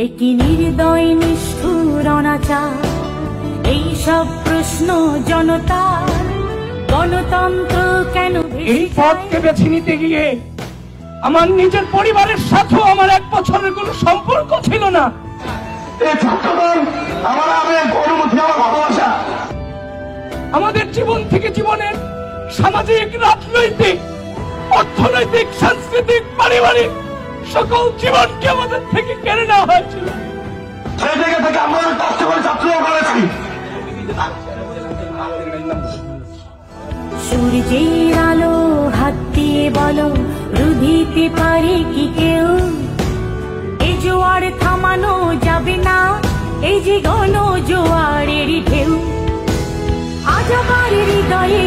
একই নির্দয় নিষ্ঠুর অনাচার, এই সব প্রশ্ন জনতার। গণতন্ত্র কেন এই পথকে বেছে নিতে গিয়ে আমার নিজের পরিবারের সাথেও আমার 1 বছরের কোনো সম্পর্ক ছিল না। আমাদের জীবন থেকে জীবনের সামাজিক, রাজনৈতিক, অর্থনৈতিক, সাংস্কৃতিক, পারিবারিক সকল জীবনকে আমাদের থেকে কেড়ে নেওয়া হয়েছিল। সেই জায়গা থেকে আমরা কষ্ট করে ছাত্রও করেছি। সূর্যের আলো হাত দিয়ে বলো, রুধিতে পারে কি কেউ? এই জোয়ার থামানো যাবে না, এই যে গণ জোয়ারের ঢেউ। আজ আমার হৃদয়ে